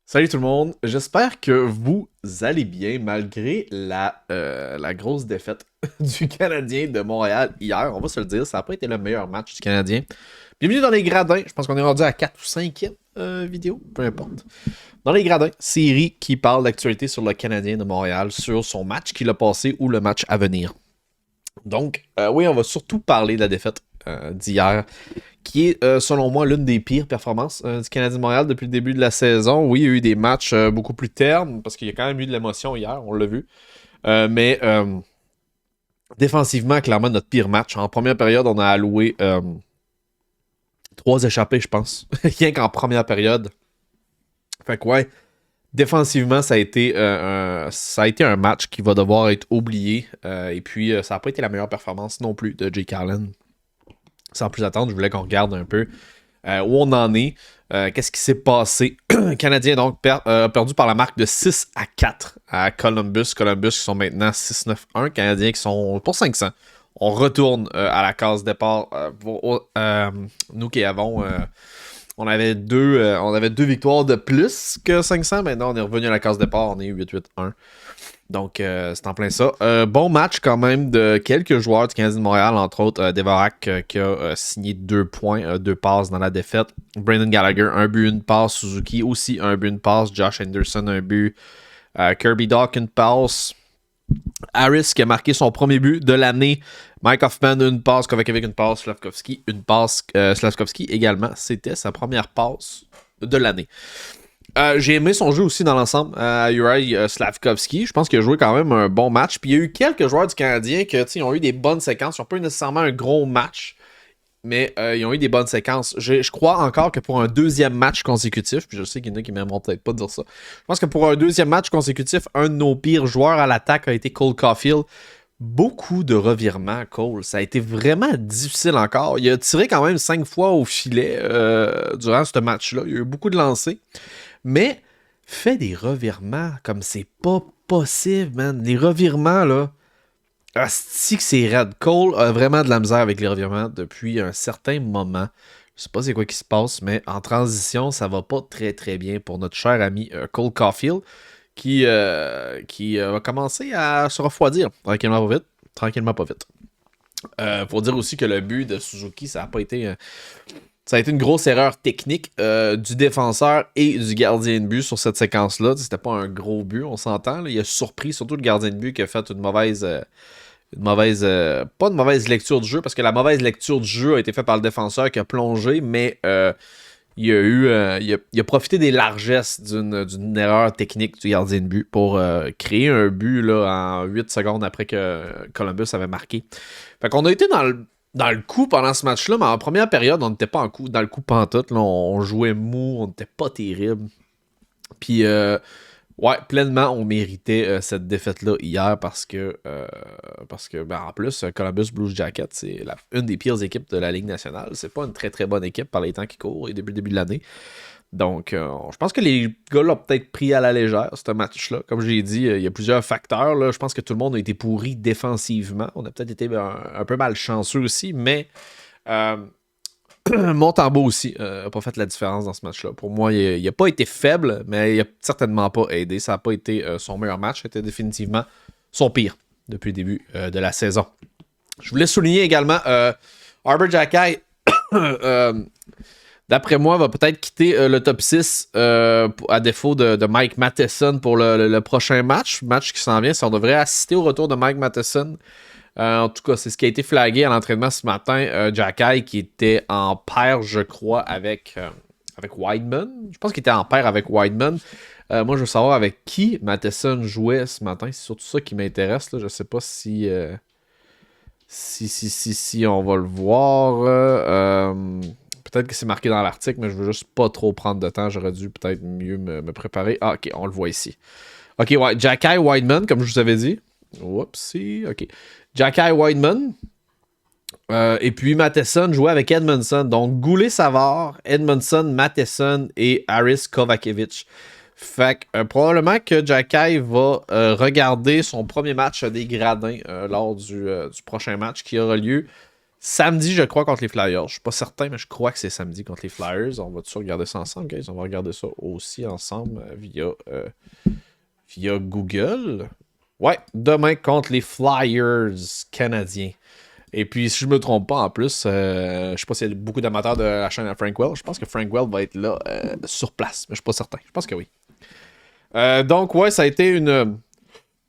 Salut tout le monde, j'espère que vous allez bien malgré la grosse défaite du Canadien de Montréal hier. On va se le dire, ça n'a pas été le meilleur match du Canadien. Bienvenue dans les gradins, je pense qu'on est rendu à 4 ou 5 vidéo, peu importe. Dans les gradins, série qui parle d'actualité sur le Canadien de Montréal, sur son match qu'il a passé ou le match à venir. Donc, oui, on va surtout parler de la défaite d'hier qui est, selon moi, l'une des pires performances du Canadien de Montréal depuis le début de la saison. Oui, il y a eu des matchs beaucoup plus ternes, parce qu'il y a quand même eu de l'émotion hier, on l'a vu. Mais défensivement, clairement, notre pire match. En première période, on a alloué 3 échappées, je pense. Rien qu'en première période. Fait que ouais, défensivement, ça a été un match qui va devoir être oublié. Et puis, ça n'a pas été la meilleure performance non plus de Jake Allen. Sans plus attendre, je voulais qu'on regarde un peu où on en est. Qu'est-ce qui s'est passé? Canadien donc a perdu par la marque de 6-4 à Columbus. Columbus qui sont maintenant 6-9-1. Canadiens qui sont pour 500. On retourne à la case départ. Nous qui avons... on avait deux victoires de plus que 500. Maintenant, on est revenu à la case départ. On est 8-8-1. Donc, c'est en plein ça. Bon match quand même de quelques joueurs du Canadien de Montréal, entre autres Devorak qui a signé 2 points, 2 passes dans la défaite. Brandon Gallagher, un but, une passe. Suzuki aussi, un but, une passe. Josh Anderson, un but. Kirby Dach, une passe. Harris qui a marqué son premier but de l'année. Mike Hoffman, une passe. Kovacevic, une passe. Slavkovski, une passe. Slavkovski également, c'était sa première passe de l'année. J'ai aimé son jeu aussi dans l'ensemble à Uri Slavkovski. Je pense qu'il a joué quand même un bon match. Puis il y a eu quelques joueurs du Canadien qui ont eu des bonnes séquences. Ils n'ont pas eu nécessairement un gros match, mais ils ont eu des bonnes séquences. Je crois encore que pour un deuxième match consécutif, puis je sais qu'il y en a qui m'aimeront peut-être pas dire ça, je pense que pour un deuxième match consécutif, un de nos pires joueurs à l'attaque a été Cole Caulfield. Beaucoup de revirements, Cole. Ça a été vraiment difficile encore. Il a tiré quand même 5 fois au filet durant ce match-là. Il y a eu beaucoup de lancers. Mais fait des revirements comme c'est pas possible, man. Les revirements, là. Asti que c'est raide. Cole a vraiment de la misère avec les revirements depuis un certain moment. Je sais pas c'est quoi qui se passe, mais en transition, ça va pas très très bien pour notre cher ami Cole Caulfield qui va commencer à se refroidir tranquillement pas vite. Tranquillement pas vite. Faut dire aussi que le but de Suzuki, ça a pas été. Ça a été une grosse erreur technique du défenseur et du gardien de but sur cette séquence-là. C'était pas un gros but, on s'entend. Là. Il a surpris surtout le gardien de but qui a fait une mauvaise... pas une mauvaise lecture du jeu, parce que la mauvaise lecture du jeu a été faite par le défenseur qui a plongé, mais il a profité des largesses d'une erreur technique du gardien de but pour créer un but là, en 8 secondes après que Columbus avait marqué. Fait qu'on a été dans le coup pendant ce match-là, mais en première période, on n'était pas dans le coup pantoute. Là, on jouait mou, on n'était pas terrible. Puis, ouais, pleinement, on méritait cette défaite-là hier parce que ben, en plus, Columbus Blue Jackets, c'est une des pires équipes de la Ligue nationale. C'est pas une très très bonne équipe par les temps qui courent et depuis le début de l'année. Donc, je pense que les gars l'ont peut-être pris à la légère, ce match-là. Comme j'ai dit, il y a plusieurs facteurs. Là. Je pense que tout le monde a été pourri défensivement. On a peut-être été un peu malchanceux aussi, mais Montembeault aussi n'a pas fait la différence dans ce match-là. Pour moi, il n'a pas été faible, mais il n'a certainement pas aidé. Ça n'a pas été son meilleur match. C'était définitivement son pire depuis le début de la saison. Je voulais souligner également Arber Xhekaj. D'après moi, va peut-être quitter le top 6 à défaut de Mike Matheson pour le prochain match. Match qui s'en vient. Si on devrait assister au retour de Mike Matheson. En tout cas, c'est ce qui a été flagué à l'entraînement ce matin. Xhekaj qui était en paire, je crois, avec Wideman. Je pense qu'il était en paire avec Wideman. Moi, je veux savoir avec qui Matheson jouait ce matin. C'est surtout ça qui m'intéresse. Là. Je sais pas si on va le voir. Peut-être que c'est marqué dans l'article, mais je veux juste pas trop prendre de temps. J'aurais dû peut-être mieux me préparer. Ah, ok, on le voit ici. Ok, ouais, Xhekaj Wideman, comme je vous avais dit. Whoopsie, ok. Xhekaj Wideman. Et puis Matheson jouait avec Edmondson. Donc Goulet-Savard, Edmondson, Matheson et Harris Kovacevic. Fait que probablement que Xhekaj va regarder son premier match des gradins lors du prochain match qui aura lieu Samedi, je crois, contre les Flyers. Je suis pas certain, mais je crois que c'est samedi contre les Flyers. On va-tu regarder ça ensemble, guys? On va regarder ça aussi ensemble via Google. Ouais, demain contre les Flyers canadiens. Et puis, si je me trompe pas, en plus, je sais pas s'il y a beaucoup d'amateurs de la chaîne à Frankwell. Je pense que Frankwell va être là sur place, mais je suis pas certain. Je pense que oui. Donc, ouais, ça a été une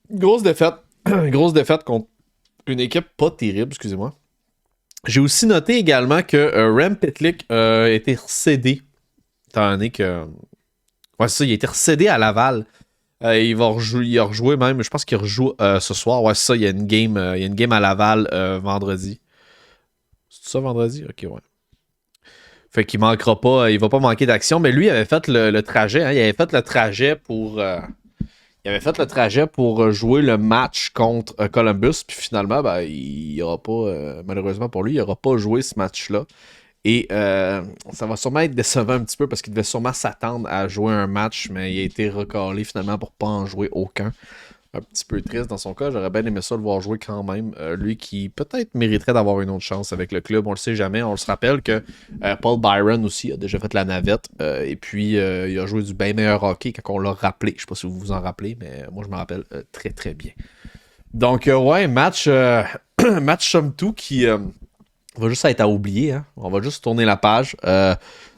grosse défaite. Grosse défaite contre une équipe pas terrible, excusez-moi. J'ai aussi noté également que Rem Pitlick a été recédé. Étant donné que. Ouais, c'est ça, il a été recédé à Laval. Il a rejoué même, je pense qu'il rejoue ce soir. Ouais, c'est ça, il y a une game à Laval vendredi. C'est ça vendredi? Ok, ouais. Fait qu'il manquera pas, il va pas manquer d'action, mais lui il avait fait le trajet, hein, il avait fait le trajet pour. Il avait fait le trajet pour jouer le match contre Columbus, puis finalement, ben, il aura pas, malheureusement pour lui, il n'aura pas joué ce match-là. Et ça va sûrement être décevant un petit peu parce qu'il devait sûrement s'attendre à jouer un match, mais il a été recalé finalement pour pas en jouer aucun. Un petit peu triste dans son cas. J'aurais bien aimé ça le voir jouer quand même. Lui qui peut-être mériterait d'avoir une autre chance avec le club. On le sait jamais. On se rappelle que Paul Byron aussi a déjà fait la navette. Et puis il a joué du bien meilleur hockey quand on l'a rappelé. Je sais pas si vous vous en rappelez, mais moi je me rappelle très très bien. Donc ouais, match somme tout qui va juste être à oublier. Hein. On va juste tourner la page.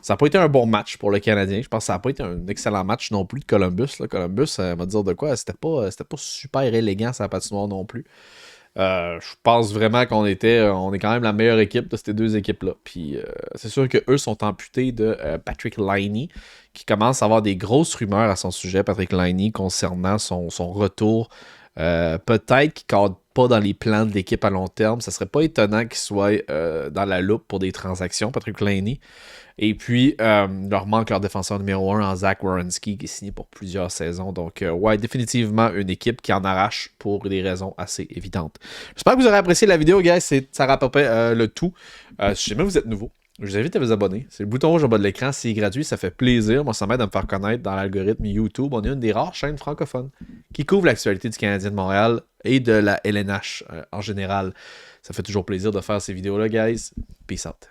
Ça n'a pas été un bon match pour le Canadien. Je pense que ça n'a pas été un excellent match non plus de Columbus. Là. Columbus, on va dire de quoi, c'était pas super élégant sa patinoire non plus. Je pense vraiment on est quand même la meilleure équipe de ces deux équipes-là. Puis c'est sûr qu'eux sont amputés de Patrick Laine, qui commence à avoir des grosses rumeurs à son sujet, Patrick Laine, concernant son retour. Peut-être qu'il ne cadre pas dans les plans de l'équipe à long terme. Ça serait pas étonnant qu'il soit dans la loupe pour des transactions, Patrick Laine. Et puis, leur manque leur défenseur numéro 1 en Zach Werenski, qui est signé pour plusieurs saisons. Donc, ouais, définitivement une équipe qui en arrache pour des raisons assez évidentes. J'espère que vous aurez apprécié la vidéo, guys. Ça rapportait le tout. Si jamais vous êtes nouveau, je vous invite à vous abonner. C'est le bouton rouge en bas de l'écran, c'est gratuit, ça fait plaisir. Moi, ça m'aide à me faire connaître dans l'algorithme YouTube. On est une des rares chaînes francophones qui couvre l'actualité du Canadien de Montréal et de la LNH en général. Ça fait toujours plaisir de faire ces vidéos-là, guys. Peace out.